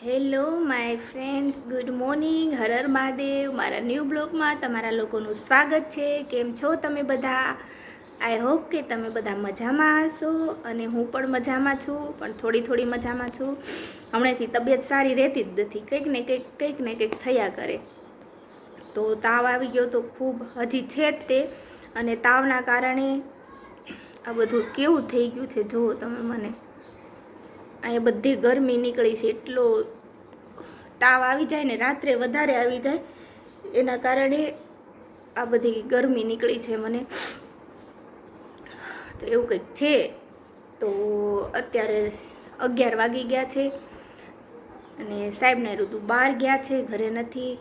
Hello my friends, good morning. હર હર મહાદેવ. મારા ન્યૂ બ્લોગમાં તમારા લોકોનું સ્વાગત છે. કેમ છો તમે બધા? આઈ હોપ કે તમે બધા મજામાં હશો અને હું પણ મજામાં છું, પણ થોડી મજામાં છું. હમણાંથી તબિયત સારી રહેતી જ નથી, કંઈક ને કંઈક થયા કરે. તો તાવ આવી ગયો તો ખૂબ, હજી છે જ તે, અને તાવના કારણે આ બધું કેવું થઈ ગયું છે જુઓ તમે. મને અહીંયા બધી ગરમી નીકળી છે, એટલો તાવ આવી જાય ને રાત્રે વધારે આવી જાય, એના કારણે આ બધી ગરમી નીકળી છે મને. તો એવું કંઈક છે. તો અત્યારે 11 વાગી ગયા છે અને સાહેબને ઋતુ બહાર ગયા છે, ઘરે નથી.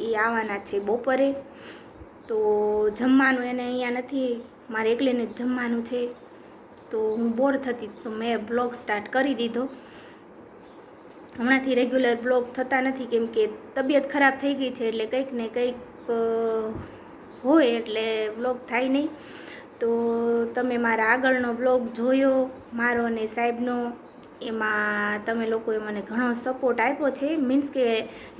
એ આવવાના છે બપોરે. તો જમવાનું એને અહીંયા નથી, મારે એકલીને જ જમવાનું છે. તો હું બોર થતી તો મેં બ્લોગ સ્ટાર્ટ કરી દીધો. હમણાંથી રેગ્યુલર બ્લોગ થતા નથી, કેમ કે તબિયત ખરાબ થઈ ગઈ છે, એટલે કંઈક ને કંઈક હોય એટલે બ્લોગ થાય નહીં. તો તમે મારા આગળનો બ્લોગ જોયો મારો અને સાહેબનો, એમાં તમે લોકોએ મને ઘણો સપોર્ટ આપ્યો છે. મીન્સ કે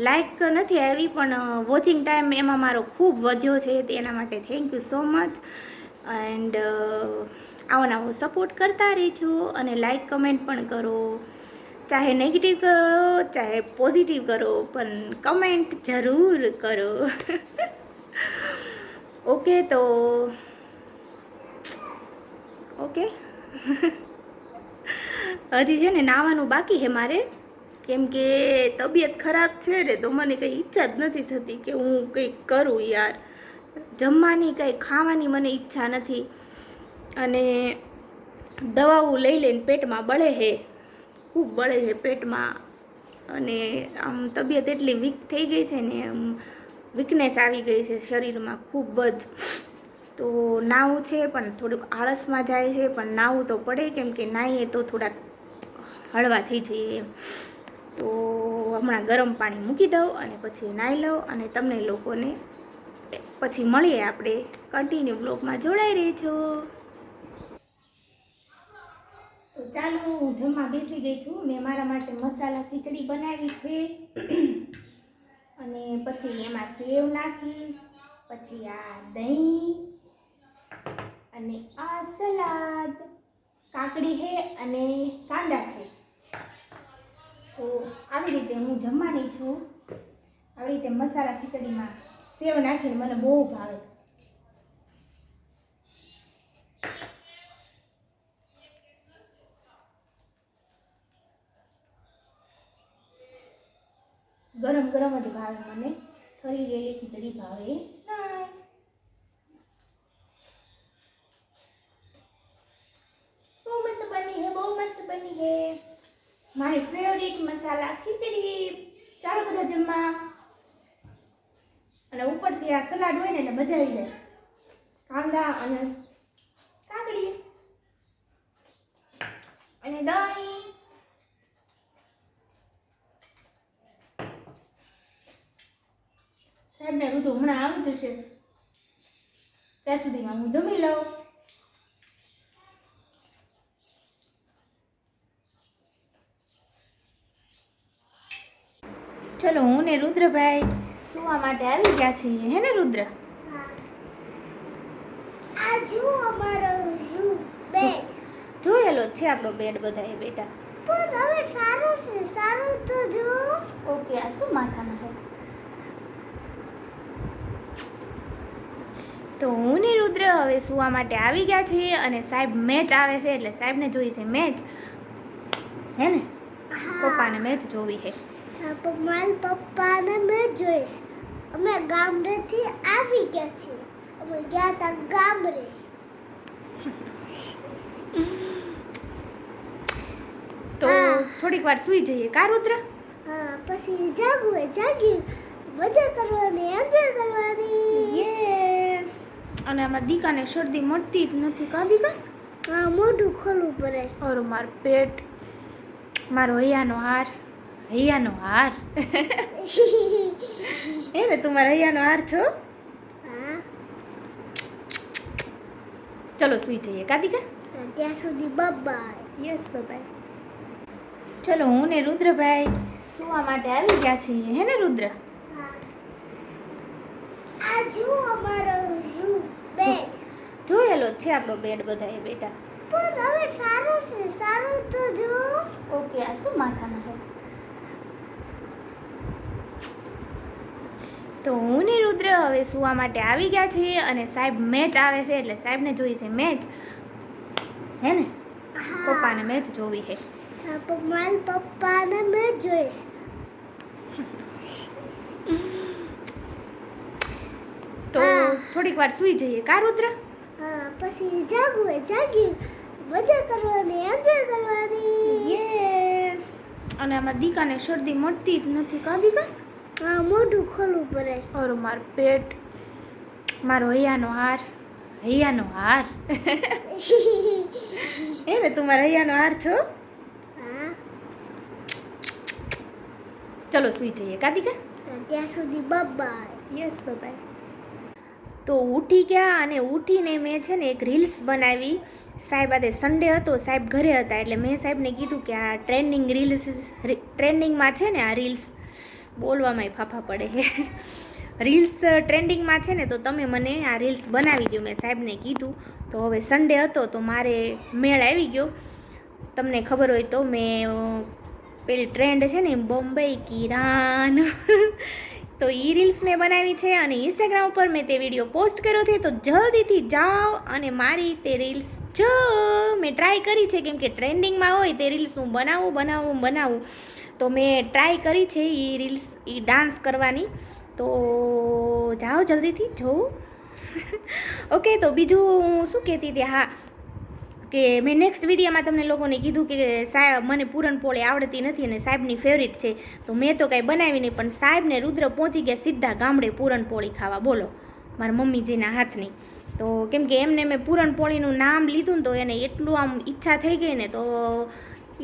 લાઈક નથી આવી, પણ વોચિંગ ટાઈમ એમાં મારો ખૂબ વધ્યો છે. તેના માટે thank you so much. And આવો સપોર્ટ કરતા રહેજો અને લાઈક કમેન્ટ પણ કરો. ચાહે નેગેટિવ કરો ચાહે પોઝિટિવ કરો, પણ કમેન્ટ જરૂર કરો. ઓકે, તો ઓકે. હજી છે ને નાવાનું બાકી છે મારે, કેમ કે તબિયત ખરાબ છે ને, તો મને કંઈ ઈચ્છા જ નથી થતી કે હું કંઈક કરું યાર. જમવાની કંઈ ખાવાની મને ઈચ્છા નથી, અને દવાઓ લઈ લઈને પેટમાં બળે છે, ખૂબ બળે છે પેટમાં. અને આમ તબિયત એટલી વીક થઈ ગઈ છે ને, વીકનેસ આવી ગઈ છે શરીરમાં ખૂબ જ. તો નાવું છે પણ થોડુંક આળસમાં જાય છે, પણ નાવું તો પડે, કેમ કે નાહીએ તો થોડાક હળવા થઈ જઈએ એમ. તો હમણાં ગરમ પાણી મૂકી દઉં અને પછી નાહી લઉં, અને તમને લોકોને પછી મળીએ આપણે. કન્ટિન્યુ બ્લોગમાં જોડાઈ રહેજો. તો ચાલો, હું જમવા બેસી ગઈ છું. મેં મારા માટે મસાલા ખીચડી બનાવી છે, અને પછી એમાં સેવ નાખી, પછી આ દહીં, અને આ સલાડ, કાકડી છે અને કાંદા છે. તો આવી રીતે હું જમવાની છું. આવી રીતે મસાલા ખીચડીમાં સેવ નાખીને મને બહુ ભાવે. ગરમ ગરમ જ ભાવે મને, ઠરી ગયેલી ખીચડી ભાવે નહીં. બહુ મસ્ત બની છે, બહુ મસ્ત બની છે મારી ફેવરિટ મસાલા ખીચડી. ચાલો બધા જમવા. અને ઉપરથી આ સલાડ હોય ને એટલે મજા આવી જાય. કાંદા અને કાકડી અને દહીં. સાહેબને ઋતુ હમણાં આવી જશે, ત્યાં સુધીમાં હું જમી લઉં. ચલો, હું ને રુદ્રભાઈ સુવા માટે આવી ગયા છીએ, હે ને રુદ્ર? આ જો અમારો બેડ જોયેલો જ છે આપણો બેડ બધાએ બેટા. પણ હવે સારું છે, સારું તો જો. ઓકે, આ શું માથામાં છે? તો હું ને રુદ્ર હવે સુવા માટે આવી ગયા છીએ, અને સાહેબ મેચ આવે છે એટલે સાહેબને જોઈ છે મેચ, હે ને? પપ્પાને મેચ જોવી છે. મારા પપ્પાને મેં જોઈશ. અમે ગામડેથી આવી ગયા છીએ, અમે ગયા હતા ગામડે. તો થોડીક વાર સુઈ જઈએ કા રુદ્ર? હા, પછી જાગી મજા કરવાની, એન્જોય કરવાની. યસ. અને આમાં દીકાને શરદી મળતી જ નથી કા દીકા? હા, મોઢું ખોલવું પડે. ઓર માર પેટ, મારો હૈયાનો હાર, હૈયાનો હાર. હે ને, તું મારા હૈયાનો હાર છો. હા, ચલો સુઈ જઈએ કા દીકા? ત્યાં સુધી બાય. Yes, by. ચલો, હું ને રુદ્રભાઈ સુવા માટે આવી ગયા છીએ હે ને રુદ્ર? આ જો અમારો રૂમ બેડ. જોયેલો જ છે આપણો બેડ બધાએ બેટા. પણ હવે સારો છે, સારું તો જો. ઓકે, આ શું માથામાં છે? તો હું ને રુદ્ર હવે સુવા માટે આવી ગયા છીએ અને સાહેબ મેચ આવે છે એટલે સાહેબને જોઈ છે મેચ હે ને? પપ્પાને મેચ જોવી છે. મારા પપ્પાને મેં જોઈશ. તો થોડીક વાર સૂઈ જઈએ કા રુદ્ર? હા, પછી જાગી મજા કરવાની, એન્જોય કરવાની. યસ. અને આમાં દીકાને શરદી મળતી જ નથી કા દીકા? હા, મોઢું ખોલવું પડે. ઓર મારું પેટ, મારો હૈયાનો હાર. હે ને તું મારા હૈયાનો હાર છો? હા. ચલો સૂઈ જઈએ કા દીકા? ત્યાં સુધી બાય. Yes by. તો ઉઠી ગયા અને ઉઠીને મેં છે ને એક રીલ્સ બનાવી. સાહેબ આજે સન્ડે હતો, સાહેબ ઘરે હતા એટલે મેં સાહેબને કીધું કે આ ટ્રેન્ડિંગમાં છે ને આ રીલ્સ, બોલવામાં ફાફા પડે છે. રીલ્સ ટ્રેન્ડિંગમાં છે ને તો તમે મને આ રીલ્સ બનાવી દો, મેં સાહેબને કીધું. તો હવે સન્ડે હતો તો મારે મેળ આવી ગયો. તમને ખબર હોય તો મેં પેલી ટ્રેન્ડ છે ને બોમ્બે કી રાન તો એ રીલ્સ મેં બનાવી છે અને ઇન્સ્ટાગ્રામ ઉપર મેં તે વિડીયો પોસ્ટ કર્યો છે. તો જલ્દીથી જાઓ અને મારી તે રીલ્સ જો મેં ટ્રાય કરી છે, કેમ કે ટ્રેન્ડિંગમાં હોય તે રીલ્સ હું બનાવું. તો મેં ટ્રાય કરી છે એ રીલ્સ, એ ડાન્સ કરવાની. તો જાઓ જલ્દીથી જોઉં. ઓકે, તો બીજું હું શું કહેતી હતી, હા કે મેં નેક્સ્ટ વિડીયોમાં તમને લોકોને કીધું કે સાહેબ મને પૂરણપોળી આવડતી નથી અને સાહેબની ફેવરિટ છે. તો મેં તો કાંઈ બનાવી નહીં, પણ સાહેબને રુદ્ર પહોંચી ગયા સીધા ગામડે પૂરણપોળી ખાવા, બોલો મારા મમ્મીજીના હાથની. તો કેમ કે એમને મેં પૂરણપોળીનું નામ લીધું ને તો એને એટલું આમ ઈચ્છા થઈ ગઈ ને તો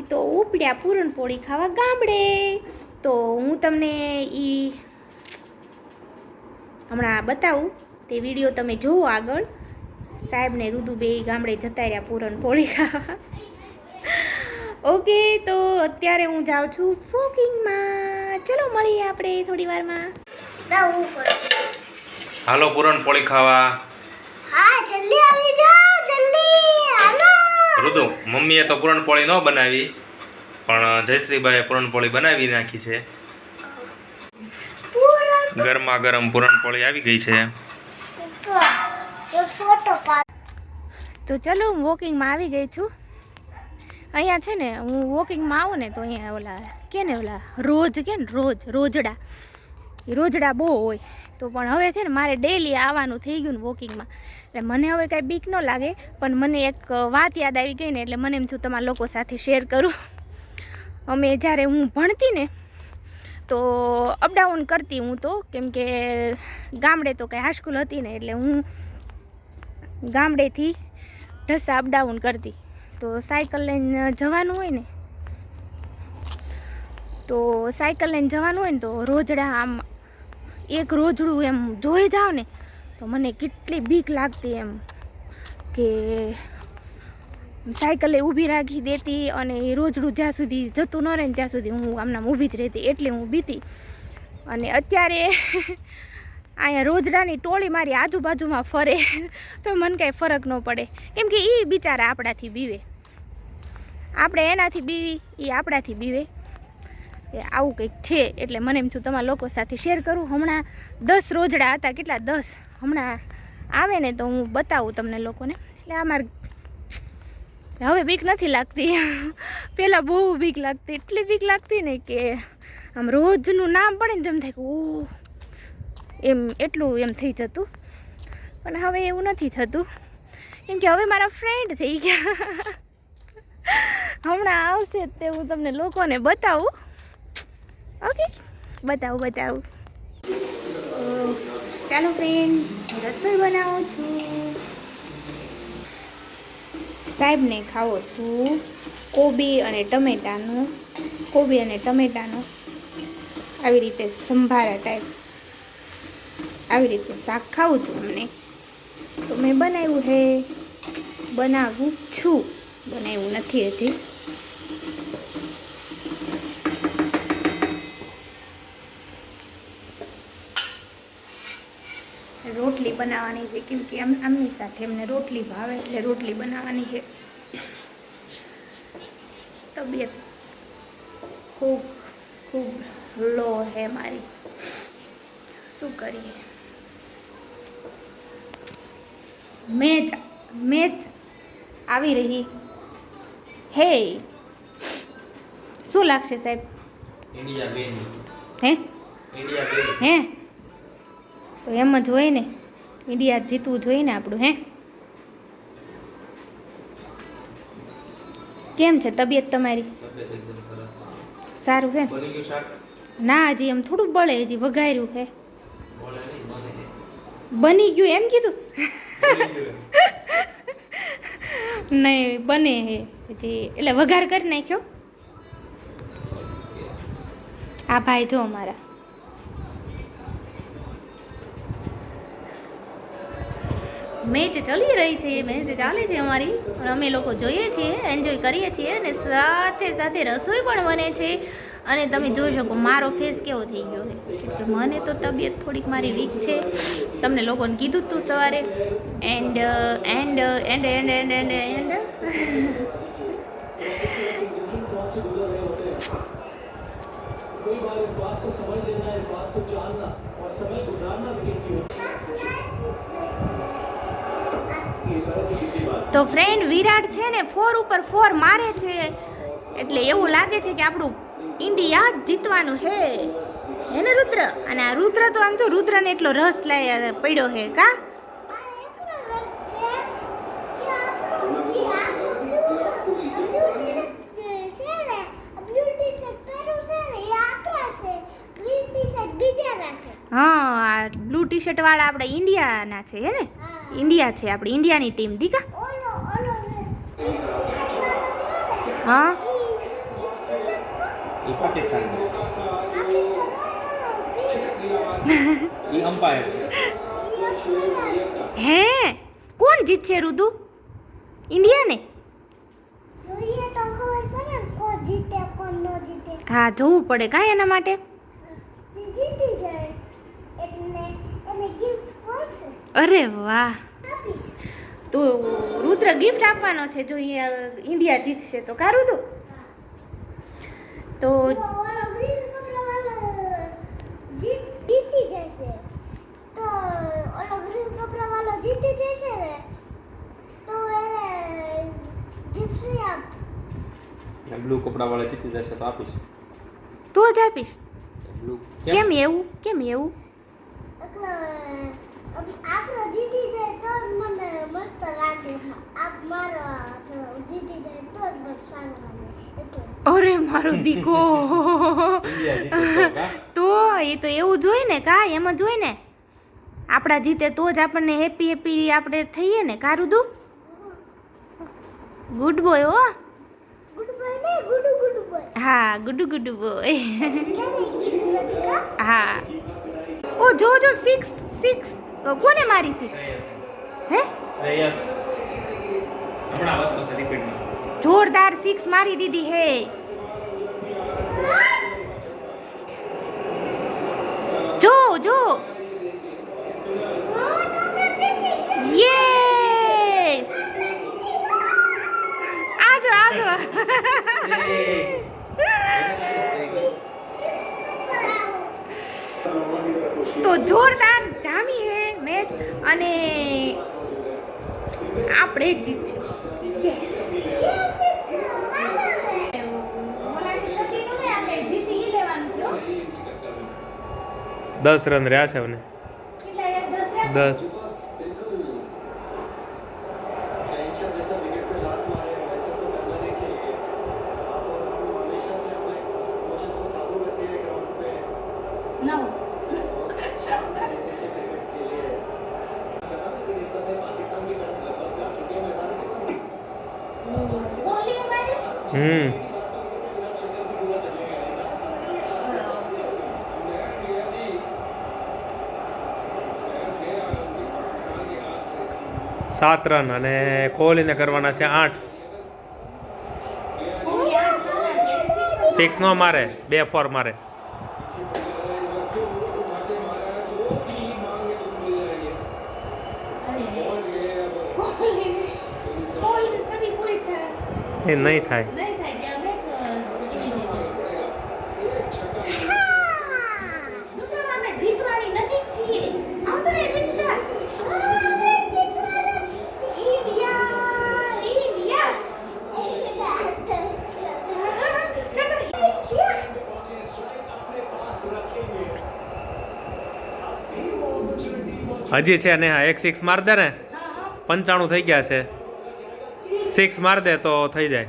એ તો ઉપડ્યા પૂરણપોળી ખાવા ગામડે. તો હું તમને એ હમણાં બતાવું, તે વિડીયો તમે જોવો આગળ. સાહેબ ને રુદુ બે ગામડે જતા રહ્યા પૂરણપોળી ખાવા. ઓકે, તો અત્યારે હું જાઉં છું વોકિંગમાં. ચલો મળીએ આપણે થોડી વારમાં. હાલો પૂરણપોળી ખાવા. હા, જલ્દી આવી જાઓ, જલ્દી હાલો. રુદુ, મમ્મીએ તો પૂરણપોળી ન બનાવી પણ જયશ્રીબાઈએ પૂરણપોળી બનાવી નાખી છે. ગરમા ગરમ પૂરણપોળી આવી ગઈ છે. ફોટો પાડ. તો ચલો હું વોકિંગમાં આવી ગઈ છું. અહીંયા છે ને હું વોકિંગમાં આવું ને તો અહીંયા ઓલા રોજડા એ રોજડા બહુ હોય. તો પણ હવે છે ને મારે ડેલી આવવાનું થઈ ગયું ને વોકિંગમાં, એટલે મને હવે કાંઈ બીક ન લાગે. પણ મને એક વાત યાદ આવી ગઈ ને એટલે મને એમ થયું તમારા લોકો સાથે શેર કરું. અમે જ્યારે હું ભણતી ને તો અપડાઉન કરતી હું તો, કેમ કે ગામડે તો કાંઈ હાઈસ્કૂલ હતી ને એટલે હું ગામડેથી ઢસા અપડાઉન કરતી. તો સાયકલ લઈને જવાનું હોય ને તો રોજડા આમ એક રોજડું એમ જોઈ જાવ ને તો મને કેટલી બીક લાગતી એમ કે સાયકલે ઊભી રાખી દેતી અને એ રોજડું જ્યાં સુધી જતું ન રહે ને ત્યાં સુધી હું આમનામ ઊભી જ રહેતી, એટલે હું બીતી. અને અત્યારે અહીંયા રોજડાની ટોળી મારી આજુબાજુમાં ફરે તો મને કાંઈ ફરક ન પડે, કેમ કે એ બિચારા આપણાથી બીવે, આપણે એનાથી બીવી, એ આપણાથી બીવે. એ આવું કંઈક છે એટલે મને એમ થયું તમારા લોકો સાથે શેર કરું. હમણાં 10 રોજડા હતા, કેટલા 10 હમણાં આવે ને તો હું બતાવું તમને લોકોને. એટલે અમારે હવે બીક નથી લાગતી. પહેલાં બહુ બીક લાગતી, એટલી બીક લાગતી ને કે આમ રોજનું નામ પડે ને તો એમ થાય કે ઓહ એમ, એટલું એમ થઈ જતું. પણ હવે એવું નથી થતું, કેમ કે હવે મારા ફ્રેન્ડ થઈ ગયા. હમણાં આવશે તે હું તમને લોકોને બતાવું. ઓકે, બતાવું. ચાલો ફ્રેન્ડ, રસોઈ બનાવું છું. સાહેબને ખાવો છું કોબી અને ટમેટાનું આવી રીતે સંભારા ટાઈપ, આવી રીતે શાક ખાવું હતું અમને. તો મેં બનાવું છું, બનાવ્યું નથી હજી. રોટલી બનાવવાની છે, કેમ કે આમની સાથે એમને રોટલી ભાવે એટલે રોટલી બનાવવાની છે. તબિયત ખૂબ ખૂબ લો હે મારી, શું કરીએ. મેચ આવી રહી હે. શું લાગશે સાહેબ? ઇન્ડિયા બેન, હે ઇન્ડિયા બેન. હે તો એમ જ હોય ને, ઇન્ડિયા જીતવું જોઈએ ને આપણું. હે કેમ છે તબિયત તમારી? તબિયત એકદમ સરસ. સારું છે? બની ગયું શાક? ના, હજી એમ થોડું બળે, હજી વઘાર્યું છે. બોલે નહીં, બને છે. બની ગયું એમ કીધું? બની ગયું. નહીં, બને હે હજી, એટલે વઘાર કરી નાખ્યો. આ ભાઈ જો અમારા મેચ ચાલી રહી છે, મેચ ચાલે છે અમારી, અને અમે લોકો જોઈએ છીએ, એન્જોય કરીએ છીએ, અને સાથે સાથે રસોઈ પણ બને છે. અને તમે જોઈ શકો મારો ફેસ કેવો થઈ ગયો છે, કેમ કે મને તો તબિયત થોડીક મારી વીક છે. તમને લોકોને કીધું તું સવારે. And and and and and and and તો ફ્રેન્ડ વિરાટ છે ને 4 ઉપર 4 મારે છે, એટલે એવું લાગે છે કે આપણું ઇન્ડિયા જીતવાનું હે ને રુદ્ર? અને આ રુદ્ર તો આમ તો રુદ્રને એટલો રસ પડ્યો હે કા? હા, બ્લુ ટી શર્ટ વાળા આપણે ઇન્ડિયાના છે હે ને? ઇન્ડિયા છે, આપણી ઇન્ડિયાની ટીમ દીકા. હા, એ પાકિસ્તાન છે. એ અમ્પાયર છે. હે કોણ જીતશે રુદુ? ઇન્ડિયા ને? જોઈએ તો ખબર પડે ને કોણ જીતે કોણ ન જીતે. હા, જોવું પડે કાંઈ એના માટે. જે જીતી જાય એટલે એને ગિફ્ટ મળશે. અરે વાહ, આપીશ. તો રુદ્ર ગિફ્ટ આપવાનો છે જો ઇન્ડિયા જીતશે તો. કા રુદુ? તો તો ઓલો ગ્રીન કપડાવાળો જીતી જશે. તો ઓલો ગ્રીન કપડાવાળો જીતી જશે ને તો એને ગિફ્ટ આપ. બ્લુ કપડા વાળા જીતી જશે તો આપીશ. તું જ આપીશ? બ્લુ કેમ એવું? કેમ એવું? એટલે આપણો જીતી જાય તો જ મને મસ્ત લાગે. આપ મારો જીતી જાય તો જ મને સારું લાગે એટલે. અરે મારો દીકો, ઇન્ડિયા જીતે તો કા? તો એ તો એવું જ હોય ને કા? એમ જ હોય ને, આપણા જીતે તો જ આપણને હેપી હેપી આપણે થઈએ ને કા રુદુ? ગુડ બોય હો. ગુડ બોય ને ગુડુ ગુડુ બોય. હા, ગુડુ ગુડુ બોય. ક્યારે કીધું નથી કા? હા. ઓ જો જો 6 કોને મારી 6? હે શ્રેયસ હમણાં વાત કરશે રિપીટમાં. જોરદાર 6 મારી દીધી હે. જો જો હા તો આપણે જીતી ગયા. યસ, આજો આજો. તો જોરદાર જામી હે મેચ, અને આપણે જ જીતશું. યસ, આપણે જીતી લેવાનું છે. 10 રન રહ્યા છે મને. કેટલા? 10. હમ 7 રન અને કોહલીને કરવાના છે 8. 6 નો મારે, 2 4 મારે. કોહલીની સદી પૂરી થાય એ નહીં થાય. નહીં થાય ત્યાં મેચ રુદ્ર આપણે જીતવાની નજીક છીએ આવતો રે બેસી જા ઇન્ડિયા હજી છે ને, હા, એક 6 માર દે ને 95 થઈ ગયા છે. 6 માર દે તો થઈ જાય.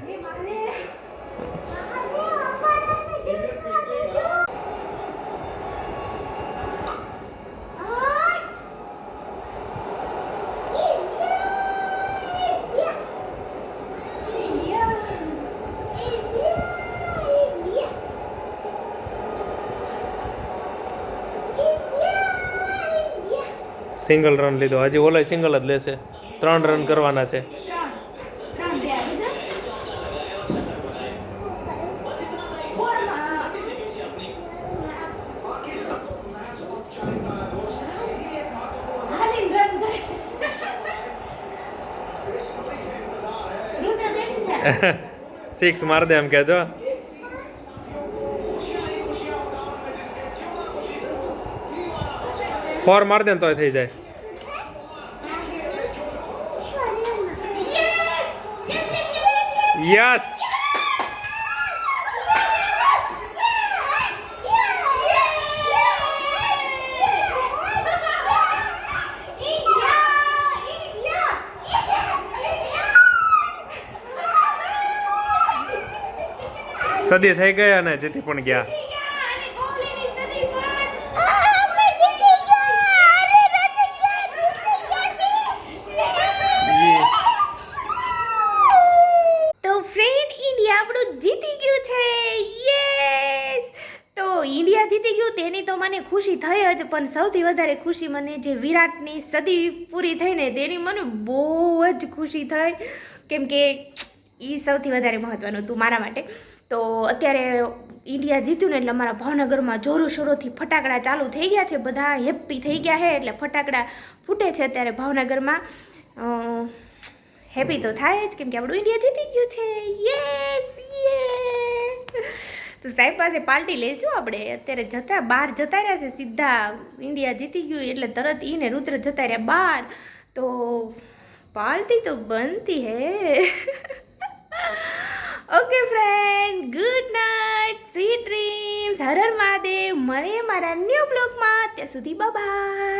સિંગલ રન લીધો, હજી ઓલો સિંગલ જ લેશે. 3 રન કરવાના છે. ત્રણ ગયા રુદ્ર ફોરમાં હાલીન રન કરે રુદ્ર બેસી જા 6 માર દે એમ કહેજો. 4 માર દે ને તોય થઈ જાય. યસ, સદી થઈ ગઈ અને જીતી પણ ગયા. તો ફ્રેન્ડ ઇન્ડિયા આપણું જીતી ગયું છે યસ. તો ઇન્ડિયા જીતી ગયું તેની તો મને ખુશી થઈ જ, પણ સૌથી વધારે ખુશી મને જે વિરાટની સદી પૂરી થઈને તેની મને બહુ જ ખુશી થઈ, કેમ કે એ સૌથી વધારે મહત્ત્વનું હતું મારા માટે. તો અત્યારે ઇન્ડિયા જીત્યું ને એટલે અમારા ભાવનગરમાં જોરો શોરોથી ફટાકડા ચાલુ થઈ ગયા છે, બધા હેપ્પી થઈ ગયા છે, એટલે ફટાકડા ફૂટે છે અત્યારે ભાવનગરમાં. હેપી તો થાય જ, કેમ કે આપણું ઇન્ડિયા જીતી ગયું છે યસ યે. તો સાહેબ પાસે પાર્ટી લઈશું આપણે. અત્યારે બહાર જતા રહ્યા છે સીધા, ઇન્ડિયા જીતી ગયું એટલે તરત ઈને રુદ્ર જતા રહ્યા બહાર, તો પાર્ટી તો બનતી હે. Okay friend, good night, sweet dreams, હર હર મહાદેવ. મળીએ મારા ન્યૂ બ્લોગમાં, ત્યાં સુધી બાય બાય.